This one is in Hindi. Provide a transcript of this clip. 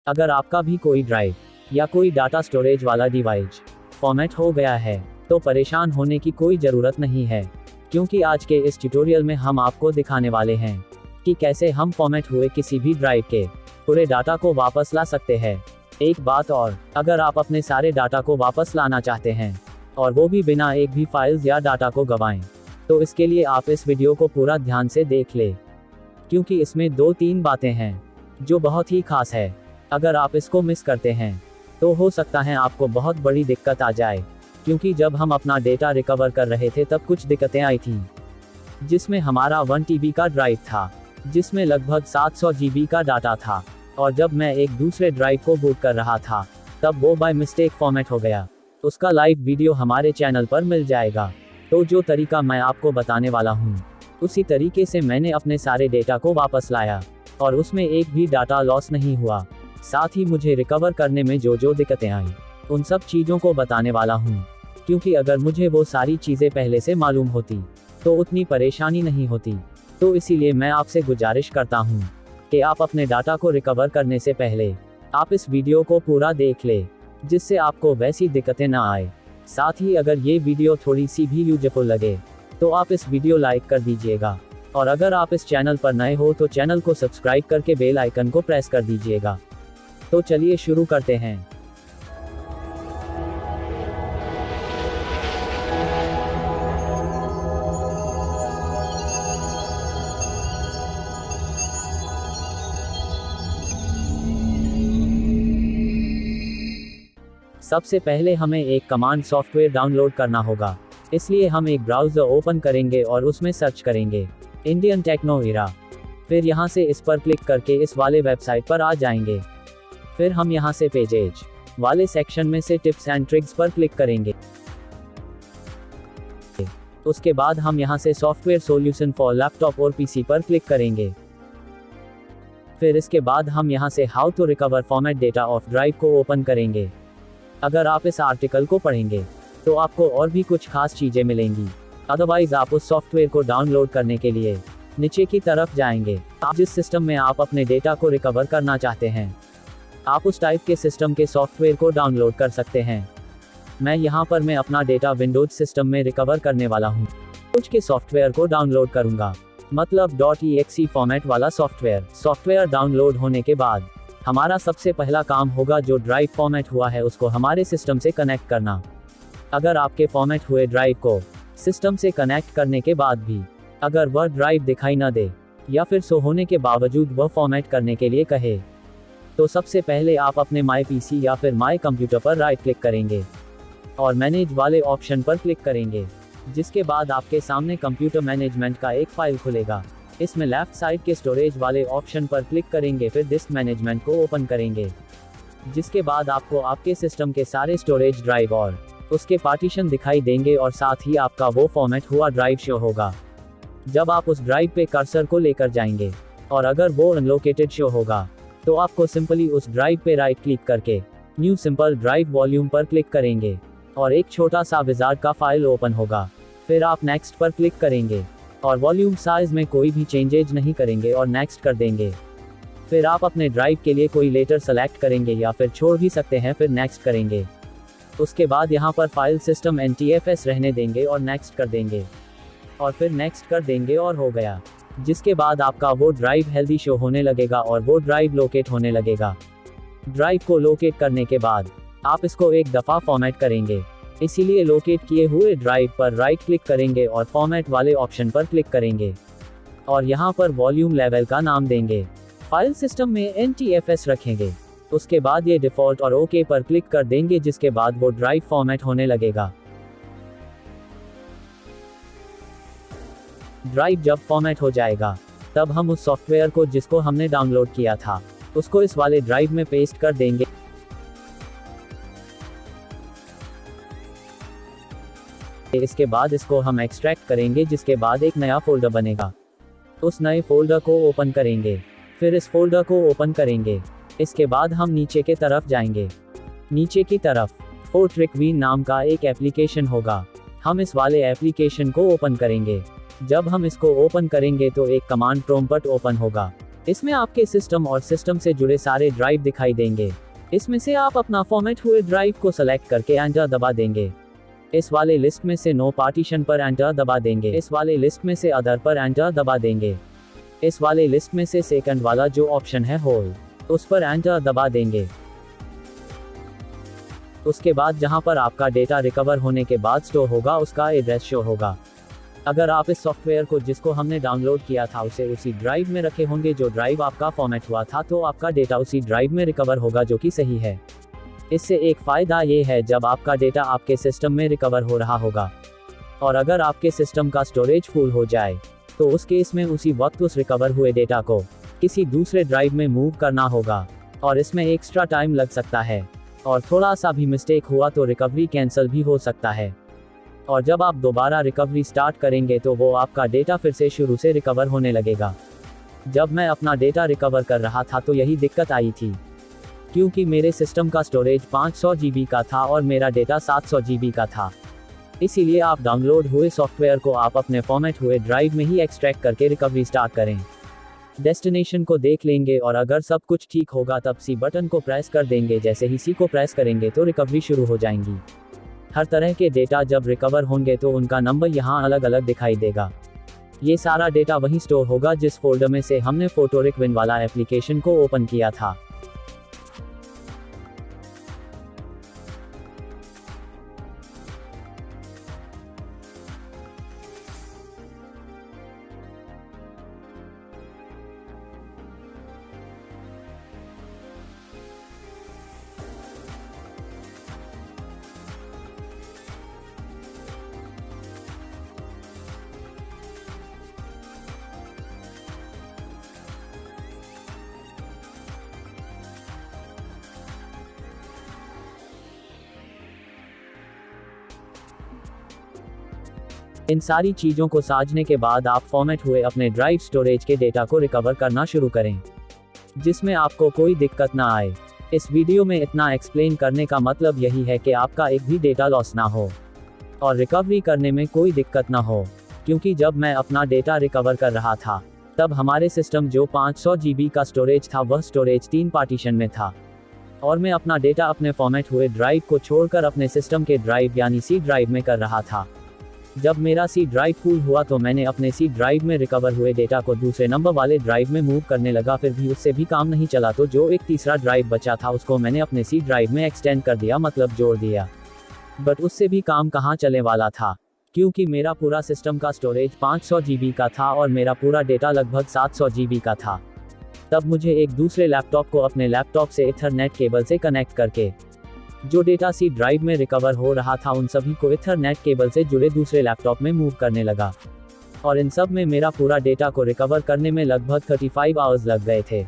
अगर आपका भी कोई ड्राइव या कोई डाटा स्टोरेज वाला डिवाइस फॉर्मेट हो गया है तो परेशान होने की कोई ज़रूरत नहीं है, क्योंकि आज के इस ट्यूटोरियल में हम आपको दिखाने वाले हैं कि कैसे हम फॉर्मेट हुए किसी भी ड्राइव के पूरे डाटा को वापस ला सकते हैं। एक बात और, अगर आप अपने सारे डाटा को वापस लाना चाहते हैं और वो भी बिना एक भी फाइल्स या डाटा को गंवाएं, तो इसके लिए आप इस वीडियो को पूरा ध्यान से देख ले, क्योंकि इसमें 2-3 बातें हैं जो बहुत ही खास है। अगर आप इसको मिस करते हैं तो हो सकता है आपको बहुत बड़ी दिक्कत आ जाए, क्योंकि जब हम अपना डेटा रिकवर कर रहे थे तब कुछ दिक्कतें आई थी, जिसमें हमारा 1 TB का ड्राइव था जिसमें लगभग 700 GB का डाटा था, और जब मैं एक दूसरे ड्राइव को बूट कर रहा था तब वो बाय मिस्टेक फॉर्मेट हो गया। उसका लाइव वीडियो हमारे चैनल पर मिल जाएगा। तो जो तरीका मैं आपको बताने वाला हूँ, उसी तरीके से मैंने अपने सारे डेटा को वापस लाया और उसमें एक भी डाटा लॉस नहीं हुआ। साथ ही मुझे रिकवर करने में जो दिक्कतें आई उन सब चीज़ों को बताने वाला हूँ, क्योंकि अगर मुझे वो सारी चीज़ें पहले से मालूम होती तो उतनी परेशानी नहीं होती। तो इसीलिए मैं आपसे गुजारिश करता हूँ कि आप अपने डाटा को रिकवर करने से पहले आप इस वीडियो को पूरा देख ले, जिससे आपको वैसी दिक्कतें ना आए। साथ ही अगर ये वीडियो थोड़ी सी भी यूजफुल लगे तो आप इस वीडियो लाइक कर दीजिएगा, और अगर आप इस चैनल पर नए हो तो चैनल को सब्सक्राइब करके बेल आइकन को प्रेस कर दीजिएगा। तो चलिए शुरू करते हैं। सबसे पहले हमें एक कमांड सॉफ्टवेयर डाउनलोड करना होगा, इसलिए हम एक ब्राउज़र ओपन करेंगे और उसमें सर्च करेंगे इंडियन टेक्नो एरा। फिर यहाँ से इस पर क्लिक करके इस वाले वेबसाइट पर आ जाएंगे। फिर हम यहाँ से पेजेज वाले सेक्शन में से टिप्स एंड ट्रिक्स पर क्लिक करेंगे। उसके बाद हम यहाँ से सॉफ्टवेयर सॉल्यूशन फॉर लैपटॉप और पीसी पर क्लिक करेंगे। फिर इसके बाद हम यहाँ से how to recover format data of drive को ओपन करेंगे। अगर आप इस आर्टिकल को पढ़ेंगे तो आपको और भी कुछ खास चीज़ें मिलेंगी। अदरवाइज आप उस सॉफ्टवेयर को डाउनलोड करने के लिए नीचे की तरफ जाएंगे। जिस सिस्टम में आप अपने डेटा को रिकवर करना चाहते हैं, आप उस टाइप के सिस्टम के सॉफ्टवेयर को डाउनलोड कर सकते हैं। मैं यहाँ पर मैं अपना डेटा विंडोज सिस्टम में रिकवर करने वाला हूँ। कुछ के सॉफ्टवेयर को डाउनलोड करूँगा, मतलब .exe फॉर्मेट वाला सॉफ्टवेयर डाउनलोड होने के बाद हमारा सबसे पहला काम होगा जो ड्राइव फॉर्मेट हुआ है उसको हमारे सिस्टम से कनेक्ट करना। अगर आपके फॉर्मेट हुए ड्राइव को सिस्टम से कनेक्ट करने के बाद भी अगर वह ड्राइव दिखाई न दे, या फिर सो होने के बावजूद वह फॉर्मेट करने के लिए कहे, तो सबसे पहले आप अपने माई पीसी या फिर माई कंप्यूटर पर राइट क्लिक करेंगे और मैनेज वाले ऑप्शन पर क्लिक करेंगे, जिसके बाद आपके सामने कंप्यूटर मैनेजमेंट का एक फाइल खुलेगा। इसमें लेफ्ट साइड के स्टोरेज वाले ऑप्शन पर क्लिक करेंगे, फिर डिस्क मैनेजमेंट को ओपन करेंगे, जिसके बाद आपको आपके सिस्टम के सारे स्टोरेज ड्राइव और उसके पार्टीशन दिखाई देंगे और साथ ही आपका वो फॉर्मेट हुआ ड्राइव शो होगा। जब आप उस ड्राइव पे कर्सर को लेकर जाएंगे और अगर वो अनलोकेटेड शो होगा तो आपको सिंपली उस ड्राइव पे राइट क्लिक करके न्यू सिंपल ड्राइव वॉल्यूम पर क्लिक करेंगे और एक छोटा सा विजार्ड का फाइल ओपन होगा। फिर आप नेक्स्ट पर क्लिक करेंगे और वॉल्यूम साइज में कोई भी चेंजेज नहीं करेंगे और नेक्स्ट कर देंगे। फिर आप अपने ड्राइव के लिए कोई लेटर सेलेक्ट करेंगे या फिर छोड़ भी सकते हैं, फिर नेक्स्ट करेंगे। उसके बाद यहाँ पर फाइल सिस्टम NTFS रहने देंगे और नेक्स्ट कर देंगे और फिर नेक्स्ट कर देंगे और हो गया। जिसके बाद आपका वो ड्राइव हेल्दी शो होने लगेगा और वो ड्राइव लोकेट होने लगेगा। ड्राइव को लोकेट करने के बाद आप इसको एक दफ़ा फॉर्मेट करेंगे, इसीलिए लोकेट किए हुए ड्राइव पर राइट क्लिक करेंगे और फॉर्मेट वाले ऑप्शन पर क्लिक करेंगे और यहाँ पर वॉल्यूम लेवल का नाम देंगे। फाइल सिस्टम में NTFS रखेंगे। उसके बाद ये डिफ़ॉल्ट और ओके पर क्लिक कर देंगे, जिसके बाद वो ड्राइव फॉर्मेट होने लगेगा। ड्राइव जब फॉर्मेट हो जाएगा तब हम उस सॉफ्टवेयर को जिसको हमने डाउनलोड किया था उसको इस वाले ड्राइव में पेस्ट कर देंगे। इसके बाद इसको हम एक्सट्रैक्ट करेंगे, जिसके बाद एक नया फोल्डर बनेगा। उस नए फोल्डर को ओपन करेंगे, फिर इस फोल्डर को ओपन करेंगे। इसके बाद हम नीचे के तरफ जाएंगे। नीचे की तरफ फोर्ट्रिकवीन नाम का एक एप्लीकेशन होगा, हम इस वाले एप्लीकेशन को ओपन करेंगे। जब हम इसको ओपन करेंगे तो एक कमांड प्रॉम्प्ट ओपन होगा, इसमें आपके सिस्टम और सिस्टम से जुड़े सारे ड्राइव दिखाई देंगे। इसमें से आप अपना फॉर्मेट हुए ड्राइव को सेलेक्ट करके एंटर दबा देंगे। इस वाले लिस्ट में से नो पार्टीशन पर एंटर दबा देंगे। इस वाले लिस्ट में से अदर पर एंटर दबा देंगे। इस वाले लिस्ट में से सेकंड वाला जो ऑप्शन है होल, उस पर एंटर दबा देंगे। उसके बाद जहां पर आपका डेटा रिकवर होने के बाद स्टोर होगा उसका एड्रेस शो होगा। अगर आप इस सॉफ्टवेयर को जिसको हमने डाउनलोड किया था उसे उसी ड्राइव में रखे होंगे जो ड्राइव आपका फॉर्मेट हुआ था, तो आपका डेटा उसी ड्राइव में रिकवर होगा, जो कि सही है। इससे एक फ़ायदा ये है जब आपका डेटा आपके सिस्टम में रिकवर हो रहा होगा, और अगर आपके सिस्टम का स्टोरेज फुल हो जाए तो उस केस में उसी वक्त उस रिकवर हुए डेटा को किसी दूसरे ड्राइव में मूव करना होगा, और इसमें एक्स्ट्रा टाइम लग सकता है, और थोड़ा सा भी मिस्टेक हुआ तो रिकवरी कैंसिल भी हो सकता है। और जब आप दोबारा रिकवरी स्टार्ट करेंगे तो वो आपका डेटा फिर से शुरू से रिकवर होने लगेगा। जब मैं अपना डेटा रिकवर कर रहा था तो यही दिक्कत आई थी, क्योंकि मेरे सिस्टम का स्टोरेज 500 GB का था और मेरा डेटा 700 GB का था। इसीलिए आप डाउनलोड हुए सॉफ्टवेयर को आप अपने फॉर्मेट हुए ड्राइव में ही एक्सट्रैक्ट करके रिकवरी स्टार्ट करें। डेस्टिनेशन को देख लेंगे और अगर सब कुछ ठीक होगा तब सी बटन को प्रेस कर देंगे। जैसे ही सी को प्रेस करेंगे तो रिकवरी शुरू हो जाएंगी। हर तरह के डेटा जब रिकवर होंगे तो उनका नंबर यहाँ अलग अलग दिखाई देगा। ये सारा डेटा वहीं स्टोर होगा जिस फोल्डर में से हमने फोटोरिक विन वाला एप्लीकेशन को ओपन किया था। इन सारी चीज़ों को साजने के बाद आप फॉर्मेट हुए अपने ड्राइव स्टोरेज के डेटा को रिकवर करना शुरू करें, जिसमें आपको कोई दिक्कत ना आए। इस वीडियो में इतना एक्सप्लेन करने का मतलब यही है कि आपका एक भी डेटा लॉस ना हो और रिकवरी करने में कोई दिक्कत ना हो, क्योंकि जब मैं अपना डेटा रिकवर कर रहा था तब हमारे सिस्टम जो 500 GB का स्टोरेज था वह स्टोरेज 3 पार्टीशन में था, और मैं अपना डेटा अपने फॉर्मेट हुए ड्राइव को छोड़कर अपने सिस्टम के ड्राइव यानी सी ड्राइव में कर रहा था। जब मेरा सी ड्राइव फुल हुआ तो मैंने अपने सी ड्राइव में रिकवर हुए डेटा को दूसरे नंबर वाले ड्राइव में मूव करने लगा। फिर भी उससे भी काम नहीं चला तो जो एक तीसरा ड्राइव बचा था उसको मैंने अपने सी ड्राइव में एक्सटेंड कर दिया, मतलब जोड़ दिया। बट उससे भी काम कहाँ चलने वाला था, क्योंकि मेरा पूरा सिस्टम का स्टोरेज 500 GB का था और मेरा पूरा डेटा लगभग 700 GB का था। तब मुझे एक दूसरे लैपटॉप को अपने लैपटॉप से ईथरनेट केबल से कनेक्ट करके जो डेटा सी ड्राइव में रिकवर हो रहा था उन सभी को ईथरनेट केबल से जुड़े दूसरे लैपटॉप में मूव करने लगा, और इन सब में मेरा पूरा डेटा को रिकवर करने में लगभग 35 आवर्स लग गए थे।